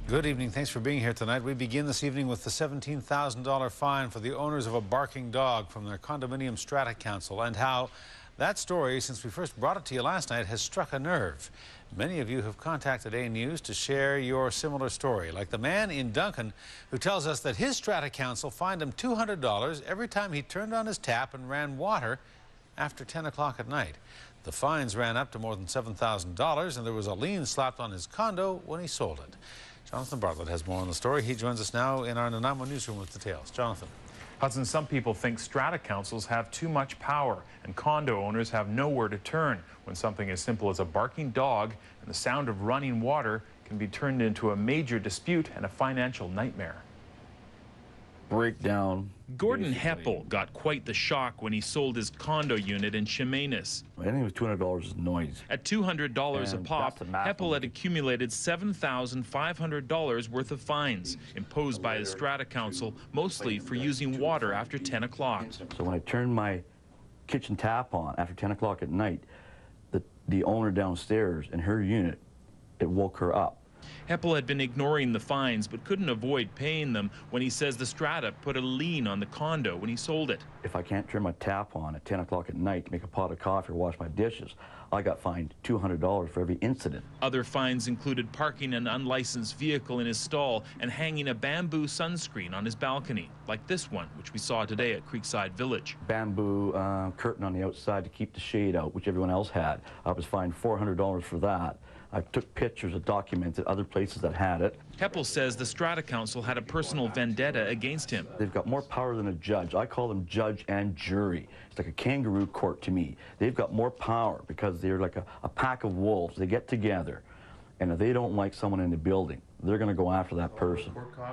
Good evening. Thanks for being here tonight. We begin this evening with the $17,000 fine for the owners of a barking dog from their condominium Strata Council, and how that story, since we first brought it to you last night, has struck a nerve. Many of you have contacted A News to share your similar story, like the man in Duncan who tells us that his Strata Council fined him $200 every time he turned on his tap and ran water after 10 o'clock at night. The fines ran up to more than $7,000, and there was a lien slapped on his condo when he sold it. Jonathan Bartlett has more on the story. He joins us now in our Nanaimo newsroom with details. Jonathan. Hudson, some people think strata councils have too much power, and condo owners have nowhere to turn when something as simple as a barking dog and the sound of running water can be turned into a major dispute and a financial nightmare. Breakdown. Gordon Heppel got quite the shock when he sold his condo unit in Chemainus. I think it was $200 is noise. At $200 a pop, Heppel had accumulated $7,500 worth of fines imposed by his Strata Council, mostly for using water after 10 o'clock. So when I turned my kitchen tap on after 10 o'clock at night, the owner downstairs in her unit, it woke her up. Heppel had been ignoring the fines but couldn't avoid paying them when he says the Strata put a lien on the condo when he sold it. If I can't turn my tap on at 10 o'clock at night to make a pot of coffee or wash my dishes, I got fined $200 for every incident. Other fines included parking an unlicensed vehicle in his stall and hanging a bamboo sunscreen on his balcony, like this one, which we saw today at Creekside Village. Bamboo curtain on the outside to keep the shade out, which everyone else had. I was fined $400 for that. I took pictures of documents at other places that had it. Heppel says the Strata Council had a personal vendetta against him. They've got more power than a judge. I call them judge and jury. It's like a kangaroo court to me. They've got more power because they're like a pack of wolves. They get together, and if they don't like someone in the building, they're going to go after that person.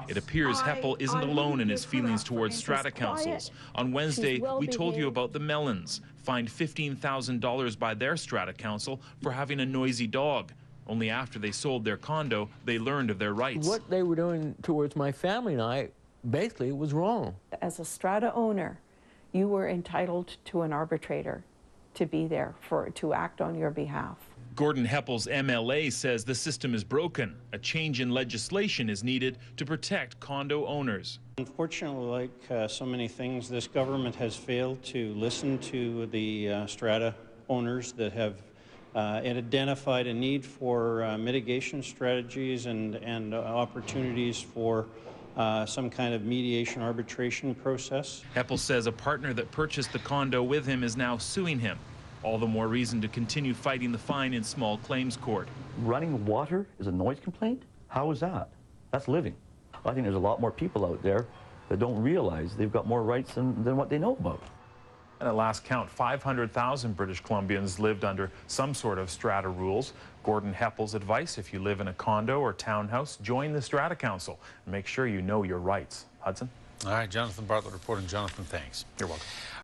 It appears Heppel isn't alone in his feelings towards Strata Councils. On Wednesday, we told you about the Mellons, fined $15,000 by their Strata Council for having a noisy dog. Only after they sold their condo, they learned of their rights. What they were doing towards my family and I basically was wrong. As a Strata owner, you were entitled to an arbitrator to be there to act on your behalf. Gordon Heppel's MLA says the system is broken. A change in legislation is needed to protect condo owners. Unfortunately, like so many things, this government has failed to listen to the strata owners that have identified a need for mitigation strategies and opportunities for some kind of mediation arbitration process. Heppel says a partner that purchased the condo with him is now suing him. All the more reason to continue fighting the fine in small claims court. Running water is a noise complaint? How is that? That's living. I think there's a lot more people out there that don't realize they've got more rights than what they know about. And at last count, 500,000 British Columbians lived under some sort of strata rules. Gordon Heppel's advice: if you live in a condo or townhouse, join the Strata Council and make sure you know your rights. Hudson? All right, Jonathan Bartlett reporting. Jonathan, thanks. You're welcome.